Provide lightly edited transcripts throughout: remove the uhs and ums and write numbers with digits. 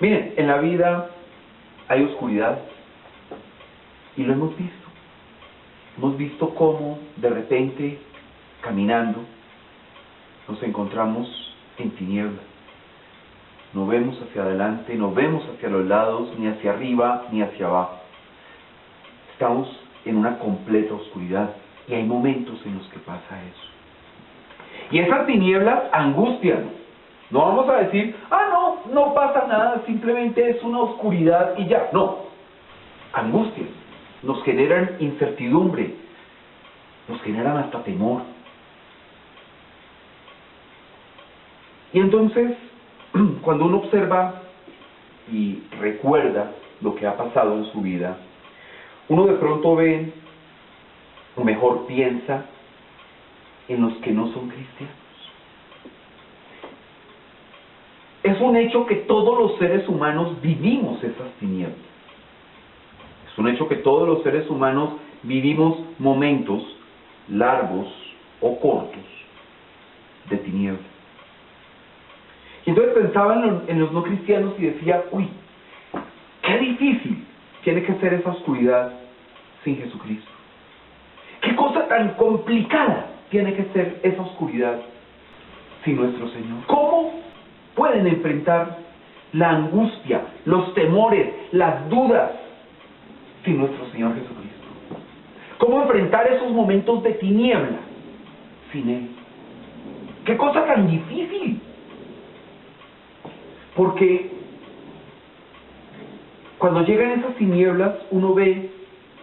Miren, en la vida hay oscuridad y lo hemos visto. Hemos visto cómo de repente, caminando, nos encontramos en tinieblas. No vemos hacia adelante, no vemos hacia los lados, ni hacia arriba, ni hacia abajo. Estamos en una completa oscuridad y hay momentos en los que pasa eso. Y esas tinieblas angustian. No vamos a decir, no pasa nada, simplemente es una oscuridad y ya. No, angustian, nos generan incertidumbre, nos generan hasta temor. Y entonces, cuando uno observa y recuerda lo que ha pasado en su vida, uno de pronto ve, o mejor piensa, en los que no son cristianos. Es un hecho que todos los seres humanos vivimos esas tinieblas. Es un hecho que todos los seres humanos vivimos momentos largos o cortos de tinieblas. Y entonces pensaba en los no cristianos y decía, qué difícil tiene que ser esa oscuridad sin Jesucristo. Qué cosa tan complicada tiene que ser esa oscuridad sin nuestro Señor. ¿Cómo pueden enfrentar la angustia, los temores, las dudas sin nuestro Señor Jesucristo? ¿Cómo enfrentar esos momentos de tiniebla sin Él? ¡Qué cosa tan difícil! Porque cuando llegan esas tinieblas, uno ve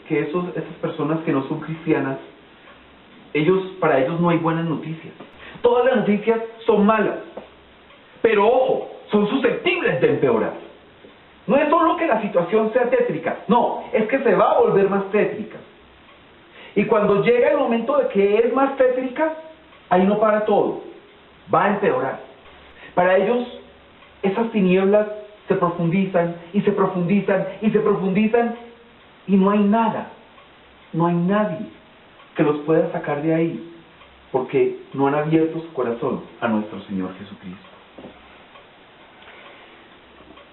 que esas personas que no son cristianas, para ellos no hay buenas noticias. Todas las noticias son malas. Pero ojo, son susceptibles de empeorar. No es solo que la situación sea tétrica, no, es que se va a volver más tétrica. Y cuando llega el momento de que es más tétrica, ahí no para todo, va a empeorar. Para ellos, esas tinieblas se profundizan y se profundizan y se profundizan y no hay nada, no hay nadie que los pueda sacar de ahí, porque no han abierto su corazón a nuestro Señor Jesucristo.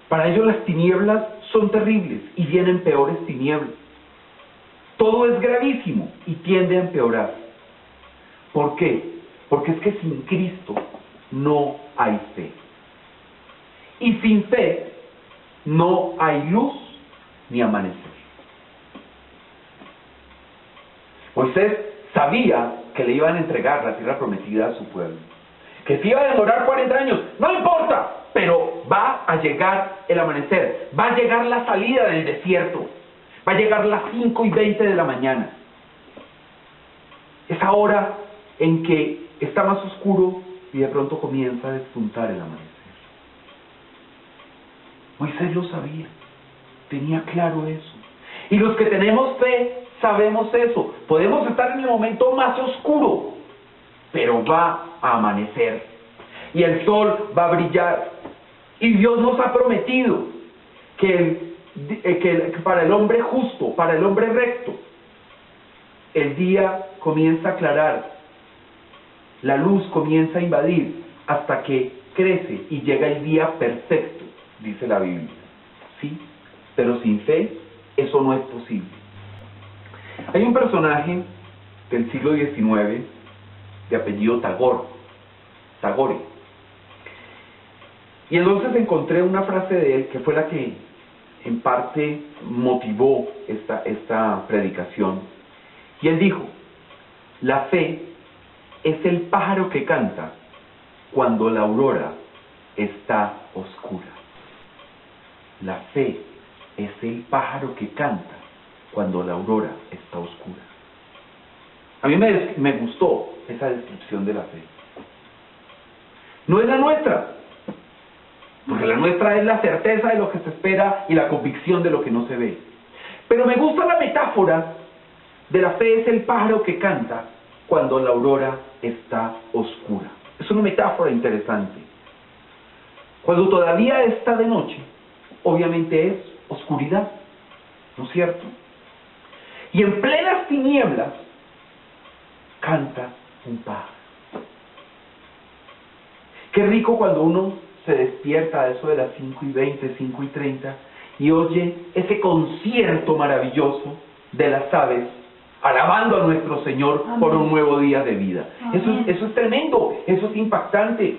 Para ellos las tinieblas son terribles y vienen peores tinieblas. Todo es gravísimo y tiende a empeorar. ¿Por qué? Porque es que sin Cristo no hay fe. Y sin fe no hay luz ni amanecer. Moisés sabía que le iban a entregar la tierra prometida a su pueblo, que se iba a demorar 40 años, no importa, pero va a llegar el amanecer, va a llegar la salida del desierto, va a llegar las 5:20 de la mañana. Esa hora en que está más oscuro y de pronto comienza a despuntar el amanecer. Moisés lo sabía, tenía claro eso. Y los que tenemos fe sabemos eso. Podemos estar en el momento más oscuro, pero va a amanecer y el sol va a brillar. Y Dios nos ha prometido que para el hombre justo, para el hombre recto, el día comienza a aclarar, la luz comienza a invadir hasta que crece y llega el día perfecto, dice la Biblia. ¿Sí? Pero sin fe eso no es posible. Hay un personaje del siglo XIX de apellido Tagore. Y entonces encontré una frase de él que fue la que en parte motivó esta predicación. Y él dijo, la fe es el pájaro que canta cuando la aurora está oscura. La fe es el pájaro que canta cuando la aurora está oscura. A mí me gustó esa descripción de la fe. No es la nuestra, porque la nuestra es la certeza de lo que se espera y la convicción de lo que no se ve. Pero me gusta la metáfora de la fe es el pájaro que canta cuando la aurora está oscura. Es una metáfora interesante. Cuando todavía está de noche, obviamente es oscuridad, ¿no es cierto? Y en plenas tinieblas canta un pájaro. Qué rico cuando uno se despierta a eso de las 5:20, 5:30, y oye ese concierto maravilloso de las aves, alabando a nuestro Señor. Amén. Por un nuevo día de vida. Eso es tremendo, eso es impactante.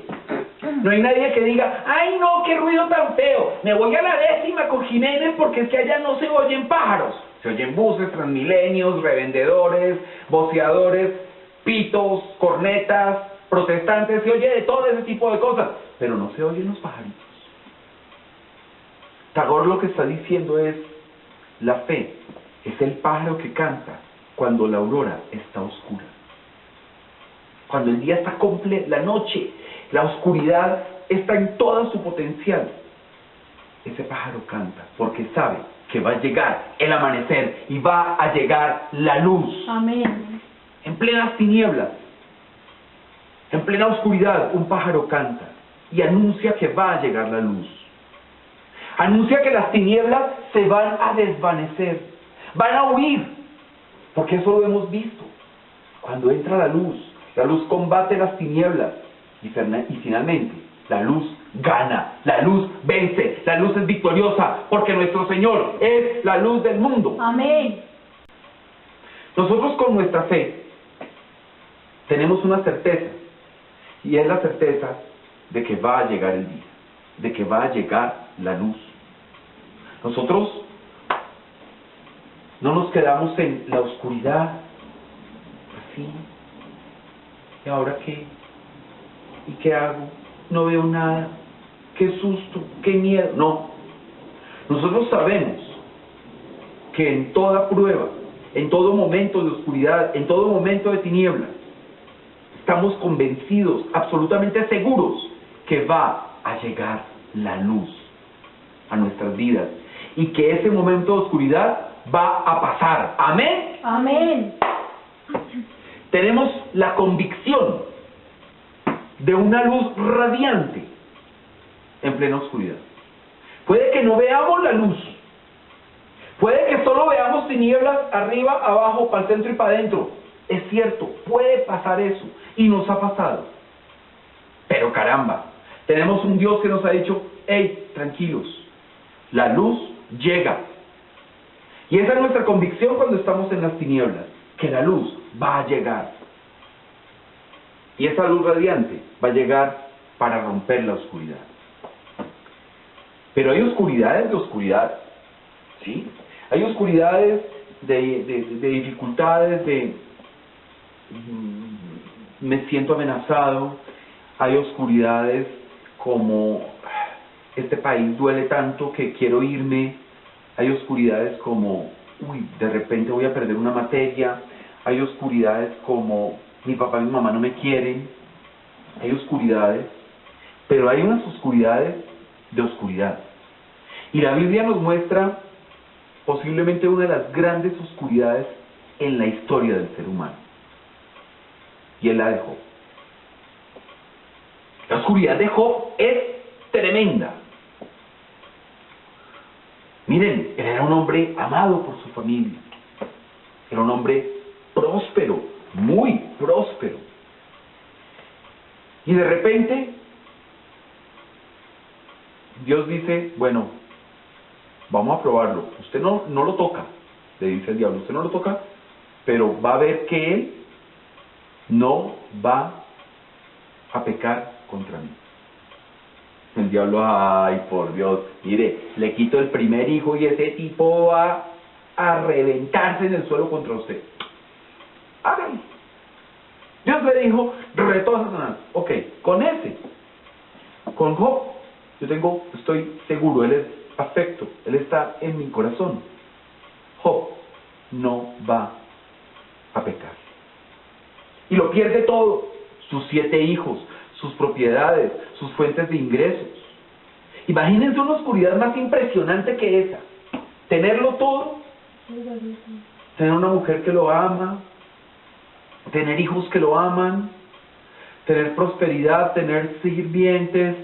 No hay nadie que diga, ¡ay no, qué ruido tan feo! Me voy a la 10ª con Jiménez porque es que allá no se oyen pájaros. Se oyen buses, transmilenios, revendedores, voceadores, pitos, cornetas, protestantes, se oye de todo ese tipo de cosas, pero no se oyen los pajaritos. Tagore lo que está diciendo es, la fe es el pájaro que canta cuando la aurora está oscura. Cuando el día está completo, la noche, la oscuridad está en todo su potencial. Ese pájaro canta porque sabe que va a llegar el amanecer y va a llegar la luz. Amén. En plenas tinieblas, en plena oscuridad, un pájaro canta y anuncia que va a llegar la luz. Anuncia que las tinieblas se van a desvanecer, van a huir, porque eso lo hemos visto. Cuando entra la luz combate las tinieblas y finalmente la luz gana, la luz vence, la luz es victoriosa, porque nuestro Señor es la luz del mundo. Amén. Nosotros con nuestra fe tenemos una certeza, y es la certeza de que va a llegar el día, de que va a llegar la luz. Nosotros no nos quedamos en la oscuridad, así, ¿y ahora qué? ¿Y qué hago? No veo nada, qué susto, qué miedo. No, nosotros sabemos que en toda prueba, en todo momento de oscuridad, en todo momento de tinieblas, estamos convencidos, absolutamente seguros, que va a llegar la luz a nuestras vidas y que ese momento de oscuridad va a pasar. ¿Amén? Amén. Tenemos la convicción de una luz radiante en plena oscuridad. Puede que no veamos la luz, puede que solo veamos tinieblas arriba, abajo, para el centro y para adentro. Es cierto, puede pasar eso, y nos ha pasado. Pero caramba, tenemos un Dios que nos ha dicho, hey, tranquilos, la luz llega. Y esa es nuestra convicción cuando estamos en las tinieblas, que la luz va a llegar. Y esa luz radiante va a llegar para romper la oscuridad. Pero hay oscuridades de oscuridad, ¿sí? Hay oscuridades de dificultades, me siento amenazado. Hay oscuridades como este país duele tanto que quiero irme. Hay oscuridades como de repente voy a perder una materia. Hay oscuridades como mi papá y mi mamá no me quieren. Hay oscuridades, pero hay unas oscuridades de oscuridad, y la Biblia nos muestra posiblemente una de las grandes oscuridades en la historia del ser humano, y es la de Job. La oscuridad de Job es tremenda. Miren, él era un hombre amado por su familia, era un hombre próspero, muy próspero, y de repente Dios dice, bueno, vamos a probarlo, usted no lo toca, le dice el diablo, usted no lo toca, pero va a ver que él no va a pecar contra mí. El diablo, ay, por Dios, mire, le quito el primer hijo y ese tipo va a reventarse en el suelo contra usted. Hágale. Dios le dijo, retó a Satanás. Ok, con Job, estoy seguro, él es afecto, él está en mi corazón. Job no va a pecar. Y lo pierde todo, sus 7 hijos, sus propiedades, sus fuentes de ingresos. Imagínense una oscuridad más impresionante que esa. Tenerlo todo, tener una mujer que lo ama, tener hijos que lo aman, tener prosperidad, tener sirvientes,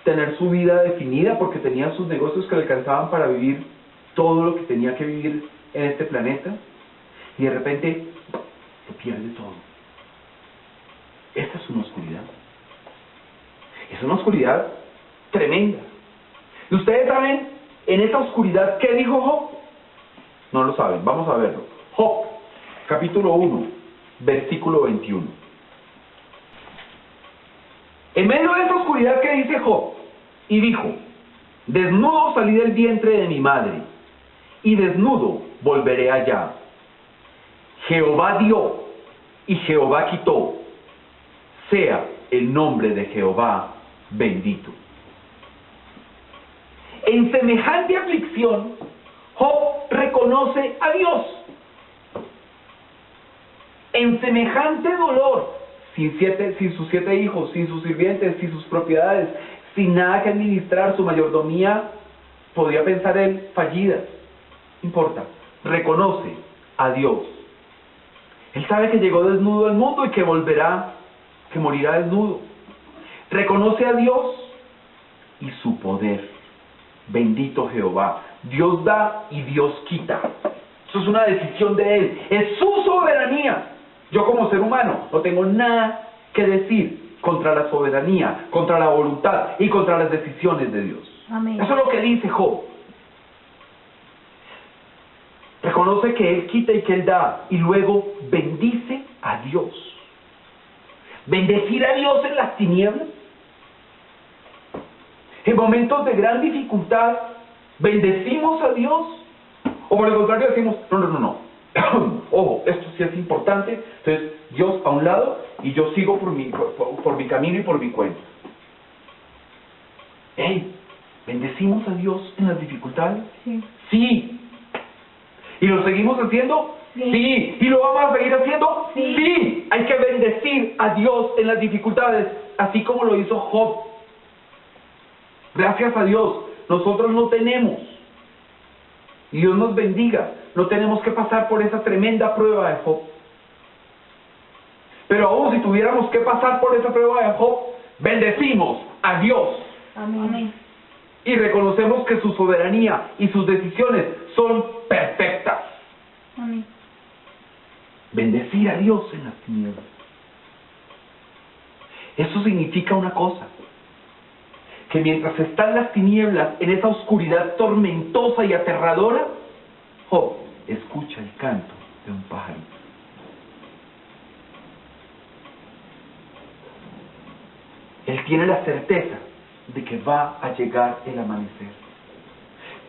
tener su vida definida porque tenía sus negocios que le alcanzaban para vivir todo lo que tenía que vivir en este planeta, y de repente lo pierde todo. Esta es una oscuridad. Es una oscuridad tremenda. ¿Y ustedes saben en esa oscuridad qué dijo Job? No lo saben, vamos a verlo. Job, capítulo 1, versículo 21. En medio de esa oscuridad, ¿qué dice Job? Y dijo: desnudo salí del vientre de mi madre, y desnudo volveré allá. Jehová dio, y Jehová quitó. Sea el nombre de Jehová bendito. En semejante aflicción, Job reconoce a Dios. En semejante dolor, sin sus 7 hijos, sin sus sirvientes, sin sus propiedades, sin nada que administrar, su mayordomía, podría pensar él, fallida. No importa, reconoce a Dios. Él sabe que llegó desnudo al mundo y que volverá, que morirá desnudo. Reconoce a Dios y su poder. Bendito Jehová. Dios da y Dios quita. Eso es una decisión de Él. Es su soberanía. Yo como ser humano no tengo nada que decir contra la soberanía, contra la voluntad y contra las decisiones de Dios. Amén. Eso es lo que dice Job. Reconoce que Él quita y que Él da, y luego bendice a Dios. Bendecir a Dios en las tinieblas. En momentos de gran dificultad, ¿bendecimos a Dios? O por el contrario decimos, no. Ojo, esto sí es importante, entonces Dios a un lado y yo sigo por mi camino y por mi cuenta. ¿Bendecimos a Dios en las dificultades? Sí. Sí. ¿Y lo seguimos haciendo? Sí. ¿Y lo vamos a seguir haciendo? Sí. Sí. Hay que bendecir a Dios en las dificultades, así como lo hizo Job. Gracias a Dios, nosotros no tenemos, y Dios nos bendiga, no tenemos que pasar por esa tremenda prueba de Job. Pero aún si tuviéramos que pasar por esa prueba de Job, bendecimos a Dios. Amén. Y reconocemos que su soberanía y sus decisiones son perfectas. Amén. Bendecir a Dios en las tinieblas. Eso significa una cosa: que mientras están las tinieblas, en esa oscuridad tormentosa y aterradora, Job escucha el canto de un pájaro. Él tiene la certeza de que va a llegar el amanecer.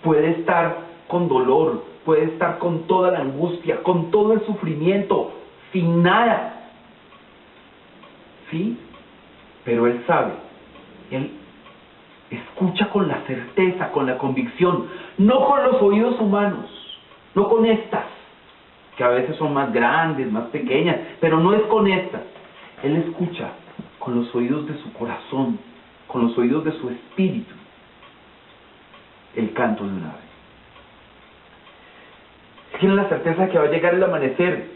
Puede estar con dolor, puede estar con toda la angustia, con todo el sufrimiento, sin nada. ¿Sí? Pero él sabe, él escucha con la certeza, con la convicción, no con los oídos humanos, no con estas, que a veces son más grandes, más pequeñas, pero no es con estas. Él escucha con los oídos de su corazón, con los oídos de su espíritu, el canto de un ave. Tiene la certeza de que va a llegar el amanecer,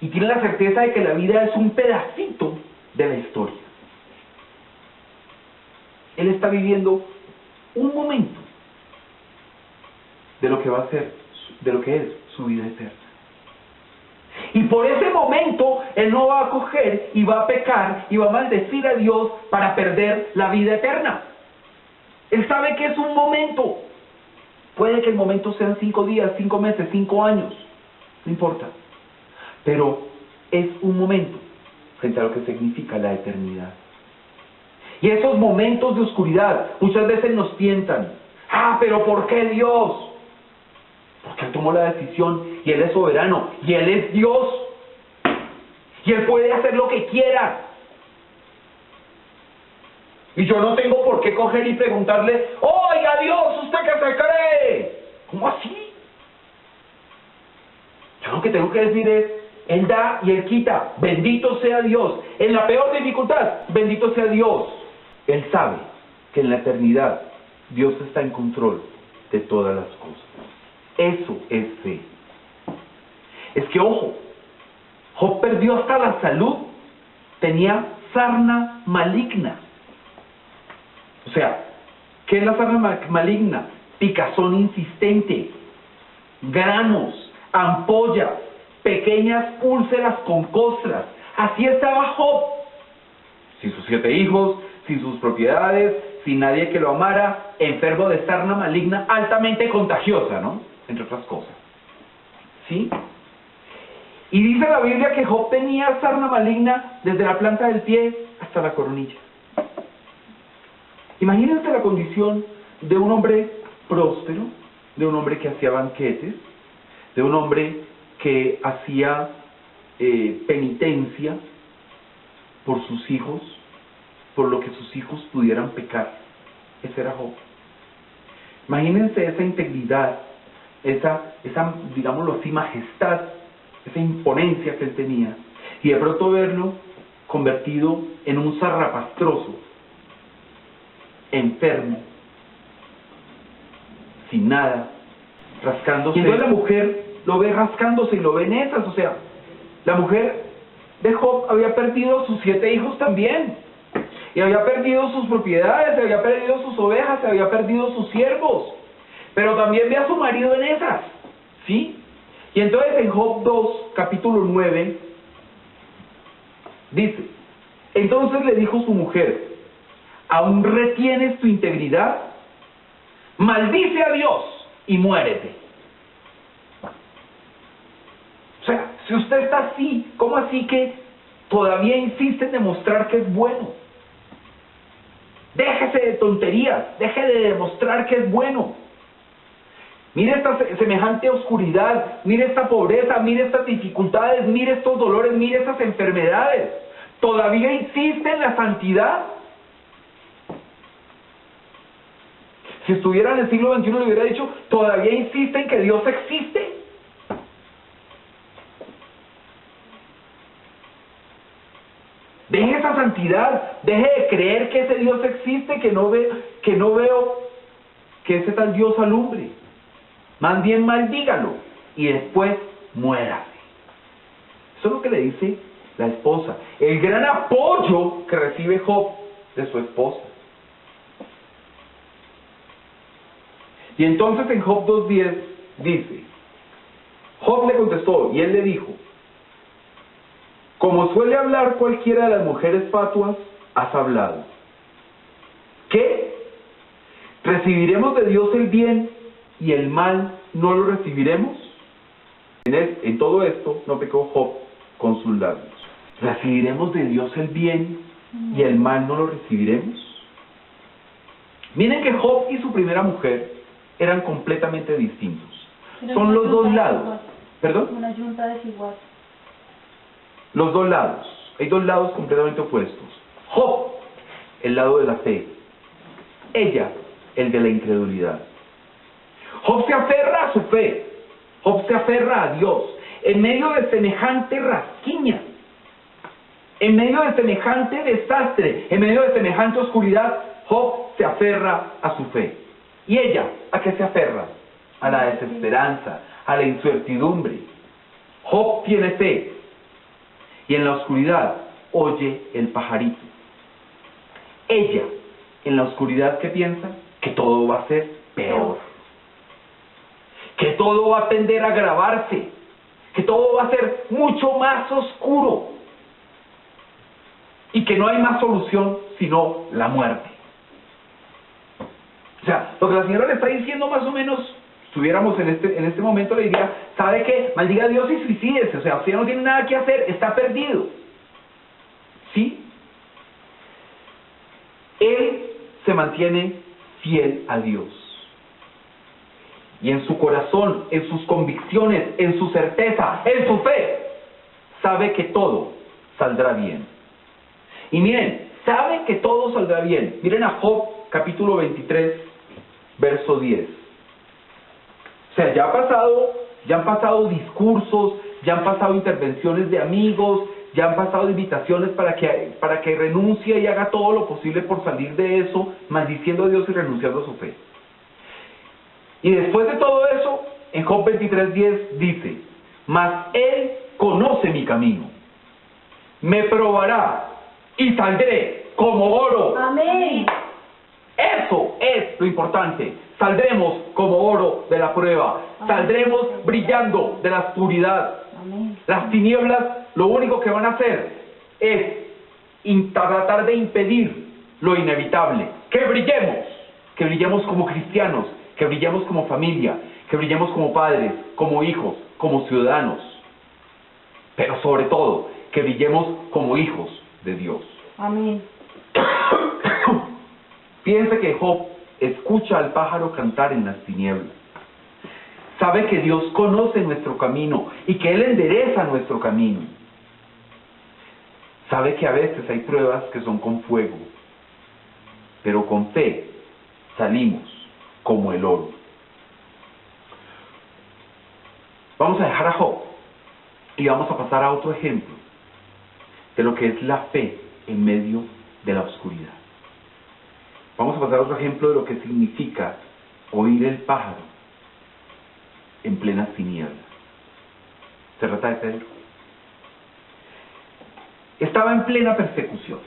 y tiene la certeza de que la vida es un pedacito de la historia. Él está viviendo un momento de lo que va a ser, de lo que es su vida eterna. Y por ese momento, él no va a coger y va a pecar y va a maldecir a Dios para perder la vida eterna. Él sabe que es un momento. Puede que el momento sean 5 días, 5 meses, 5 años. No importa. Pero es un momento frente a lo que significa la eternidad. Y esos momentos de oscuridad muchas veces nos tientan. Pero ¿por qué Dios? Porque Él tomó la decisión y Él es soberano y Él es Dios. Y Él puede hacer lo que quiera. Y yo no tengo por qué coger y preguntarle, oiga Dios, ¿usted qué se cree? ¿Cómo así? Yo lo que tengo que decir es, Él da y Él quita. Bendito sea Dios. En la peor dificultad, bendito sea Dios. Él sabe que en la eternidad Dios está en control de todas las cosas. Eso es fe. Es que, ojo, Job perdió hasta la salud. Tenía sarna maligna. O sea, ¿qué es la sarna maligna? Picazón insistente, granos, ampollas, pequeñas úlceras con costras. Así estaba Job. Sin sus 7 hijos, sin sus propiedades, sin nadie que lo amara, enfermo de sarna maligna, altamente contagiosa, ¿no? Entre otras cosas. ¿Sí? Y dice la Biblia que Job tenía sarna maligna desde la planta del pie hasta la coronilla. Imagínense la condición de un hombre próspero, de un hombre que hacía banquetes, de un hombre que hacía penitencia por sus hijos, por lo que sus hijos pudieran pecar. Ese era Job. Imagínense esa integridad, esa digámoslo así, majestad, esa imponencia que él tenía, y de pronto verlo convertido en un zarrapastroso, enfermo, sin nada, rascándose. Y entonces la mujer lo ve rascándose y lo ve en esas, o sea, la mujer de Job había perdido sus 7 hijos también, y había perdido sus propiedades, se había perdido sus ovejas, se había perdido sus siervos, pero también ve a su marido en esas, ¿sí? Y entonces en Job 2, capítulo 9, dice, entonces le dijo su mujer, ¿aún retienes tu integridad? Maldice a Dios y muérete. O sea, si usted está así, ¿cómo así que todavía insiste en demostrar que es bueno? Déjese de tonterías, deje de demostrar que es bueno. Mire esta semejante oscuridad, mire esta pobreza, mire estas dificultades, mire estos dolores, mire estas enfermedades. ¿Todavía insiste en la santidad? Si estuviera en el siglo XXI le hubiera dicho, ¿todavía insiste en que Dios existe? Deje esa santidad, deje de creer que ese Dios existe, que no veo que ese tal Dios alumbre. Más bien maldígalo y después muérase. Eso es lo que le dice la esposa. El gran apoyo que recibe Job de su esposa. Y entonces en Job 2:10 dice, Job le contestó y él le dijo, como suele hablar cualquiera de las mujeres fatuas, has hablado. ¿Qué? ¿Recibiremos de Dios el bien y el mal no lo recibiremos? En todo esto no pecó Job con sus labios. ¿Recibiremos de Dios el bien y el mal no lo recibiremos? Miren que Job y su primera mujer eran completamente distintos. Son los dos lados. ¿Perdón? Una yunta desigual. Los dos lados. Hay dos lados completamente opuestos. Job, el lado de la fe. Ella, el de la incredulidad. Job se aferra a su fe. Job se aferra a Dios. En medio de semejante rasquiña, en medio de semejante desastre, en medio de semejante oscuridad, Job se aferra a su fe. ¿Y ella a qué se aferra? A la desesperanza, a la incertidumbre. Job tiene fe y en la oscuridad oye el pajarito. Ella, en la oscuridad, ¿qué piensa? Que todo va a ser peor. Que todo va a tender a agravarse. Que todo va a ser mucho más oscuro. Y que no hay más solución sino la muerte. O sea, lo que la señora le está diciendo más o menos, si estuviéramos en este momento, le diría, ¿sabe qué? Maldiga a Dios y suicídese. O sea, usted no tiene nada que hacer, está perdido. ¿Sí? Él se mantiene fiel a Dios. Y en su corazón, en sus convicciones, en su certeza, en su fe, sabe que todo saldrá bien. Y miren, sabe que todo saldrá bien. Miren a Job, capítulo 23, verso 10. O sea, ya han pasado discursos, ya han pasado intervenciones de amigos, ya han pasado invitaciones para que renuncie y haga todo lo posible por salir de eso, maldiciendo a Dios y renunciando a su fe. Y después de todo eso, en Job 23:10 dice, mas Él conoce mi camino, me probará y saldré como oro. Amén. Eso es lo importante. Saldremos como oro de la prueba. Saldremos brillando de la oscuridad. Amén. Las tinieblas lo único que van a hacer es tratar de impedir lo inevitable, que brillemos como cristianos, que brillemos como familia, que brillemos como padres, como hijos, como ciudadanos, pero sobre todo, que brillemos como hijos de Dios. Amén. Fíjense que Job escucha al pájaro cantar en las tinieblas. Sabe que Dios conoce nuestro camino y que Él endereza nuestro camino. Sabe que a veces hay pruebas que son con fuego, pero con fe salimos como el oro. Vamos a dejar a Job y vamos a pasar a otro ejemplo de lo que es la fe en medio de la oscuridad. Vamos a pasar a otro ejemplo de lo que significa oír el pájaro en plenas tinieblas. Se trata de Pedro. Estaba en plena persecución.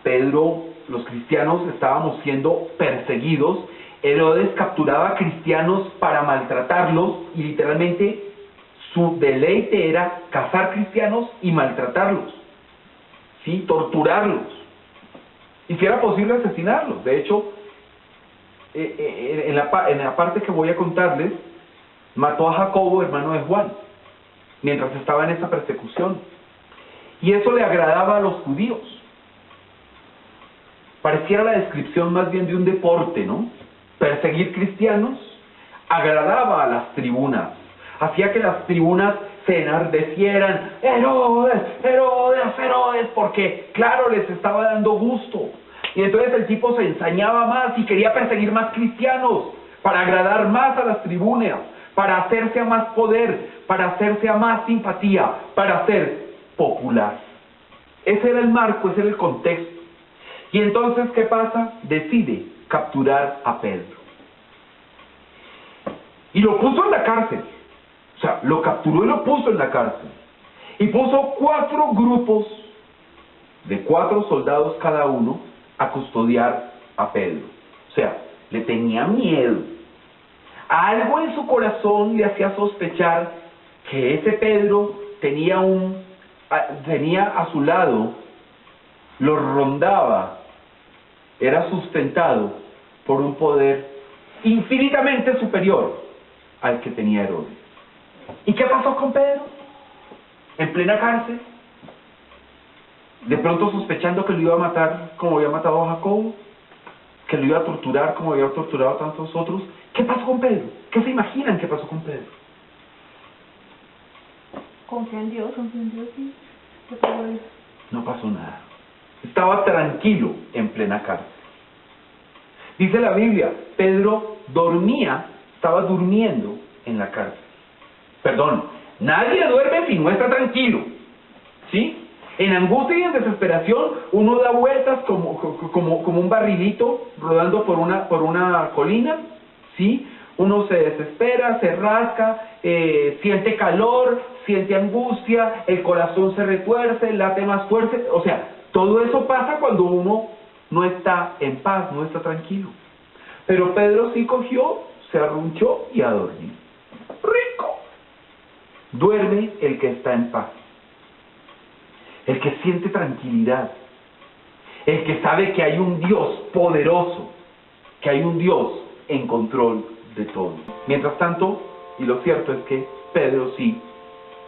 Pedro, los cristianos estábamos siendo perseguidos. Herodes capturaba a cristianos para maltratarlos y literalmente su deleite era cazar cristianos y maltratarlos, ¿sí? Torturarlos, y si era posible asesinarlos. De hecho, en la parte que voy a contarles, mató a Jacobo, hermano de Juan, mientras estaba en esa persecución, y eso le agradaba a los judíos. Pareciera la descripción más bien de un deporte, ¿no? Perseguir cristianos agradaba a las tribunas, hacía que las tribunas se enardecieran. Herodes, Herodes, Herodes, porque claro, les estaba dando gusto. Y entonces el tipo se ensañaba más y quería perseguir más cristianos para agradar más a las tribunas, para hacerse a más poder, para hacerse a más simpatía, para ser popular. Ese era el marco, ese era el contexto. Y entonces, ¿qué pasa? Decide capturar a Pedro. Y lo puso en la cárcel. O sea, lo capturó y lo puso en la cárcel. Y puso 4 grupos de 4 soldados cada uno a custodiar a Pedro. O sea, le tenía miedo. Algo en su corazón le hacía sospechar que ese Pedro tenía a su lado, lo rondaba, era sustentado por un poder infinitamente superior al que tenía Herodes. ¿Y qué pasó con Pedro? En plena cárcel, de pronto sospechando que lo iba a matar como había matado a Jacobo, que lo iba a torturar como había torturado a tantos otros. ¿Qué pasó con Pedro? ¿Qué se imaginan que pasó con Pedro? Confía en Dios y ¿qué pasó? No pasó nada. Estaba tranquilo en plena cárcel. Dice la Biblia, Pedro estaba durmiendo en la cárcel. Perdón, nadie duerme si no está tranquilo, ¿sí? En angustia y en desesperación uno da vueltas como un barrilito rodando por una colina, ¿sí? Uno se desespera, se rasca, siente calor, siente angustia, el corazón se retuerce, late más fuerte. O sea, todo eso pasa cuando uno no está en paz, no está tranquilo. Pero Pedro sí cogió, se arrunchó y a dormir. ¡Rico! Duerme el que está en paz, el que siente tranquilidad, el que sabe que hay un Dios poderoso, que hay un Dios en control de todo. Mientras tanto, y lo cierto es que Pedro sí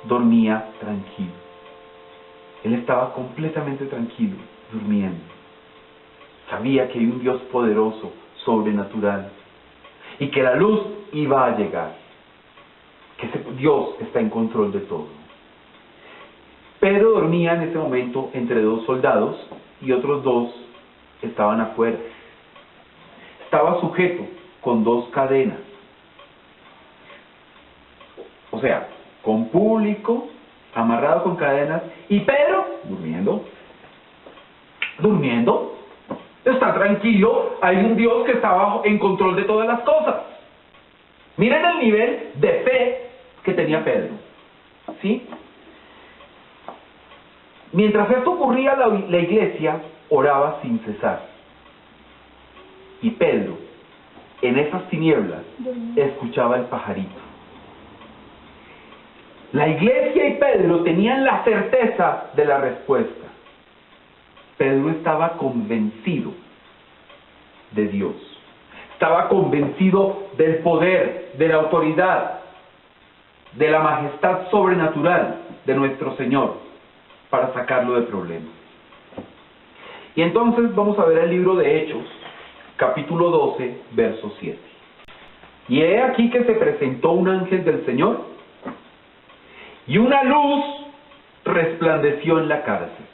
dormía tranquilo. Él estaba completamente tranquilo, durmiendo. Sabía que hay un Dios poderoso, sobrenatural, y que la luz iba a llegar, que Dios está en control de todo. Pedro dormía en ese momento entre 2 soldados y otros 2 estaban afuera. Estaba sujeto con 2 cadenas. O sea, con público, amarrado con cadenas, y Pedro durmiendo, está tranquilo, hay un Dios que está en control de todas las cosas. Miren el nivel de fe que tenía Pedro, ¿sí? Mientras esto ocurría, la iglesia oraba sin cesar. Y Pedro, en esas tinieblas, escuchaba el pajarito. La iglesia y Pedro tenían la certeza de la respuesta, Pedro estaba convencido de Dios. Estaba convencido del poder, de la autoridad, de la majestad sobrenatural de nuestro Señor para sacarlo de problemas. Y entonces vamos a ver el libro de Hechos, capítulo 12, verso 7. Y he aquí que se presentó un ángel del Señor, y una luz resplandeció en la cárcel.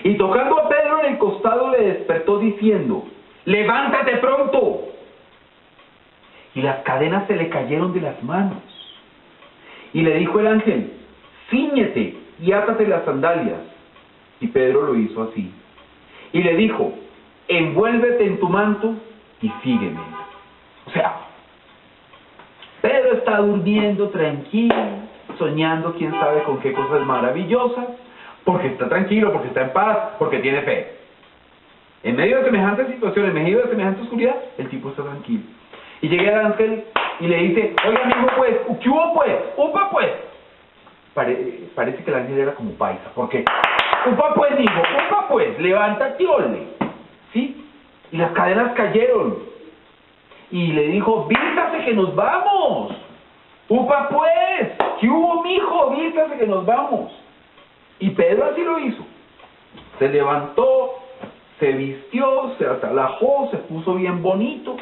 Y tocando a Pedro en el costado le despertó diciendo: ¡levántate pronto! Y las cadenas se le cayeron de las manos. Y le dijo el ángel: cíñete y átate las sandalias. Y Pedro lo hizo así. Y le dijo: envuélvete en tu manto y sígueme. O sea, Pedro está durmiendo tranquilo, soñando quién sabe con qué cosas maravillosas, porque está tranquilo, porque está en paz, porque tiene fe. En medio de semejante situación, en medio de semejante oscuridad, el tipo está tranquilo. Y llega el ángel y le dice: oiga, amigo, pues, ¿qué hubo pues? ¡Upa pues! Parece que el ángel era como paisa, porque ¡upa pues, dijo! ¡Upa pues! ¡Levántate, ole! ¿Sí? Y las cadenas cayeron. Y le dijo: vístase que nos vamos. ¡Upa pues! ¿Qué hubo, mijo? Vístase que nos vamos. Y Pedro así lo hizo. Se levantó, se vistió, se atalajó, se puso bien bonito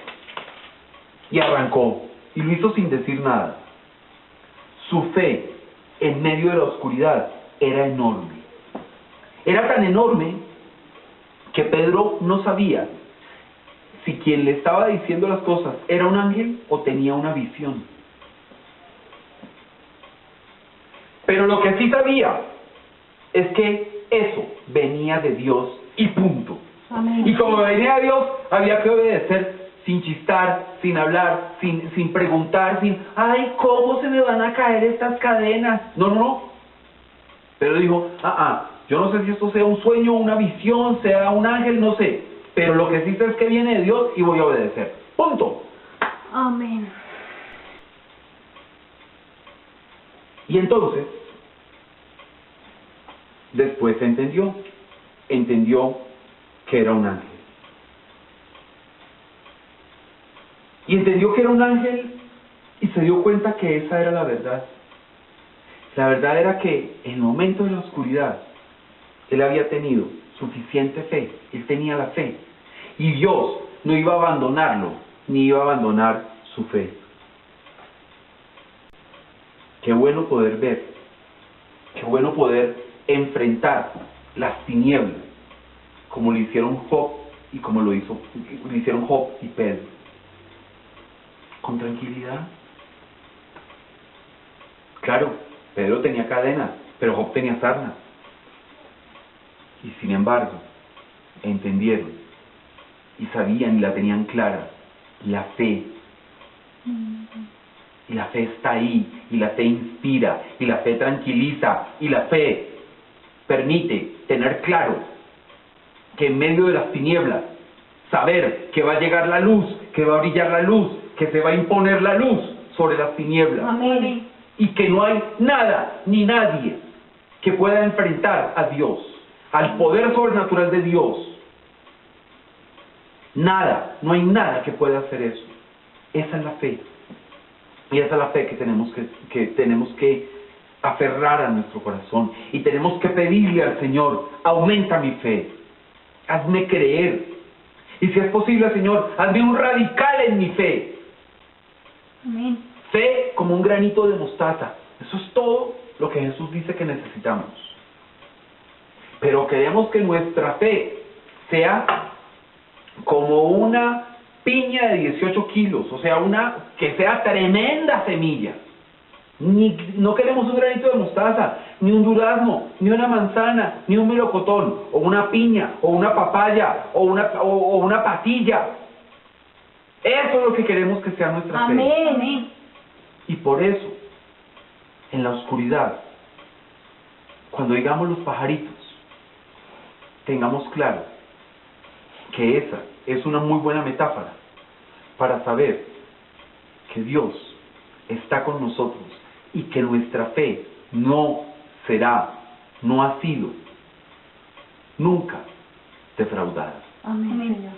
y arrancó. Y lo hizo sin decir nada. Su fe en medio de la oscuridad era enorme. Era tan enorme que Pedro no sabía si quien le estaba diciendo las cosas era un ángel o tenía una visión. Pero lo que sí sabía es que eso venía de Dios y punto. Amén. Y como venía de Dios, había que obedecer sin chistar, sin hablar, sin preguntar, ¡ay, cómo se me van a caer estas cadenas! No. Pero dijo: yo no sé si esto sea un sueño, una visión, sea un ángel, no sé. Pero lo que sí sé es que viene de Dios y voy a obedecer. Punto. Amén. Y entonces, después entendió que era un ángel. Y entendió que era un ángel y se dio cuenta que esa era la verdad. La verdad era que en el momento de la oscuridad, él había tenido suficiente fe, él tenía la fe. Y Dios no iba a abandonarlo, ni iba a abandonar su fe. Qué bueno poder ver, qué bueno poder enfrentar las tinieblas, como lo hicieron Job y como lo hicieron Job y Pedro. Con tranquilidad. Claro, Pedro tenía cadenas, pero Job tenía sarna. Y sin embargo, entendieron y sabían y la tenían clara, la fe. Y la fe está ahí, y la fe inspira, y la fe tranquiliza, y la fe permite tener claro que en medio de las tinieblas, saber que va a llegar la luz, que va a brillar la luz, que se va a imponer la luz sobre las tinieblas. Amén. Y que no hay nada ni nadie que pueda enfrentar a Dios, al poder sobrenatural de Dios. Nada, no hay nada que pueda hacer eso. Esa es la fe. Y esa es la fe que tenemos que aferrar a nuestro corazón. Y tenemos que pedirle al Señor: aumenta mi fe, hazme creer. Y si es posible, Señor, hazme un radical en mi fe. Amén. Fe como un granito de mostaza. Eso es todo lo que Jesús dice que necesitamos. Pero queremos que nuestra fe sea como una piña de 18 kilos, o sea, que sea tremenda semilla. No queremos un granito de mostaza, ni un durazno, ni una manzana, ni un melocotón, o una piña, o una papaya, o una patilla. Eso es lo que queremos que sea nuestra fe. Amén. Y por eso, en la oscuridad, cuando oigamos los pajaritos, tengamos claro que esa es una muy buena metáfora para saber que Dios está con nosotros y que nuestra fe no ha sido nunca defraudada. Amén, Señor.